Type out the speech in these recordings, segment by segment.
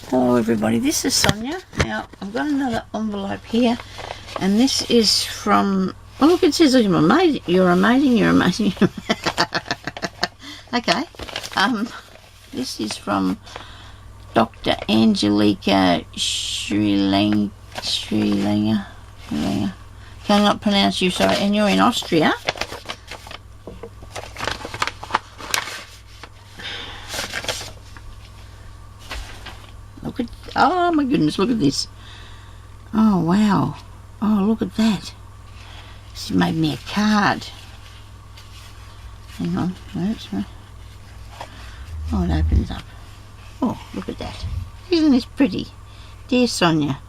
Hello everybody, this is Sonia. Now I've got another envelope here, and this is from, oh look, it says you're amazing, you're amazing. Okay, this is from Dr Angellika Schager. Cannot pronounce you, sorry, and you're in Austria. Look at, oh my goodness, look at this. Oh wow. Oh, look at that. She made me a card. Hang on. Oh, it opens up. Oh, look at that. Isn't this pretty? Dear Sonia,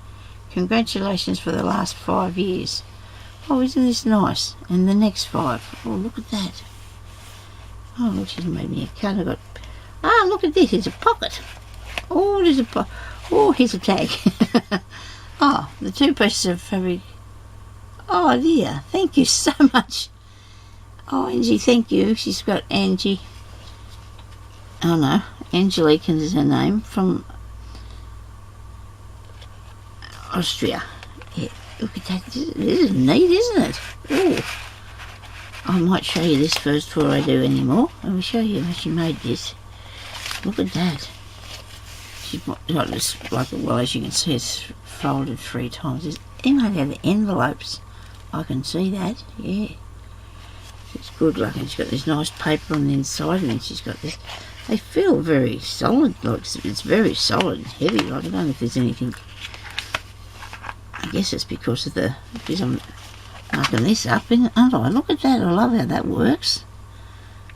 congratulations for the last 5 years. Oh, isn't this nice? And the next 5. Oh, look at that. Oh, look, she's made me a card. I got, ah, look at this. It's a pocket. Oh, there's a oh, here's a tag. Oh, the 2 pieces of fabric. Oh dear, thank you so much. Oh, Angie, thank you. She's got Angie. Oh no, Angellika is her name, from Austria. Yeah, look at that. This is neat, isn't it? Oh, I might show you this first before I do any more. I will show you how she made this. Look at that. She's got this, like, well, as you can see, it's folded 3 times. There's even out the envelopes. I can see that, yeah. It's good looking. She's got this nice paper on the inside, and then she's got this. They feel very solid, like it's very solid and heavy. Like, I don't know if there's anything. I guess it's because of the, because I'm marking this up, aren't I? Look at that. I love how that works.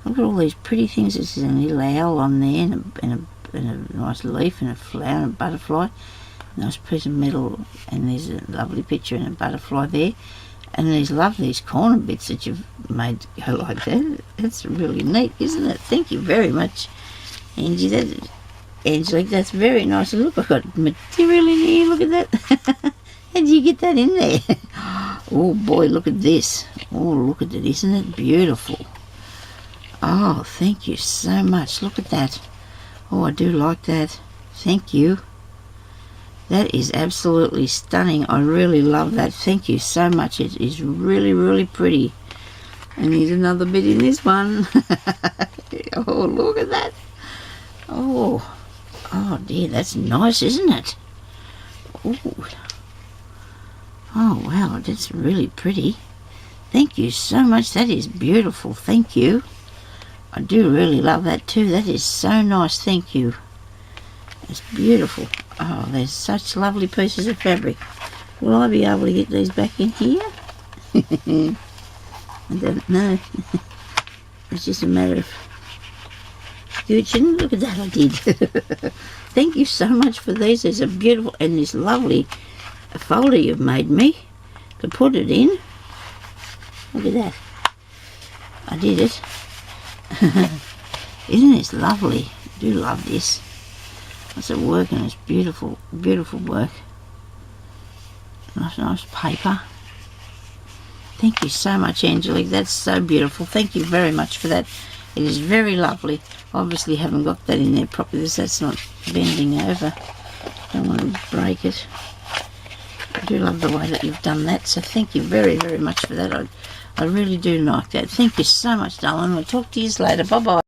Look at all these pretty things. This is a little owl on there, and a nice leaf and a flower and a butterfly. Nice piece of metal, and there's a lovely picture and a butterfly there. And these lovely corner bits that you've made go like that. That's really neat, isn't it? Thank you very much, Angie. Angelique, that's very nice. And look, I've got material in here. Look at that. How did you get that in there? Oh boy, look at this. Oh, look at it. Isn't it beautiful? Oh, thank you so much. Look at that. Oh, I do like that. Thank you. That is absolutely stunning. I really love that. Thank you so much. It is really, really pretty. And there's another bit in this one. Oh, look at that. Oh, oh dear, that's nice, isn't it? Oh, oh wow, that's really pretty. Thank you so much. That is beautiful. Thank you. I do really love that too. That is so nice. Thank you. It's beautiful. Oh, there's such lovely pieces of fabric. Will I be able to get these back in here? I don't know. It's just a matter of scooching. Look at that, I did. Thank you so much for these. There's a beautiful, and this lovely folder you've made me to put it in. Look at that. I did it. Isn't this lovely? I do love this. It's at work, and it's beautiful, beautiful work. Nice paper. Thank you so much, Angelique. That's so beautiful. Thank you very much for that. It is very lovely. Obviously haven't got that in there properly, so that's not bending over. Don't want to break it. I do love the way that you've done that, so thank you very, very much for that. I really do like that. Thank you so much, darling. I'll talk to you later. Bye-bye.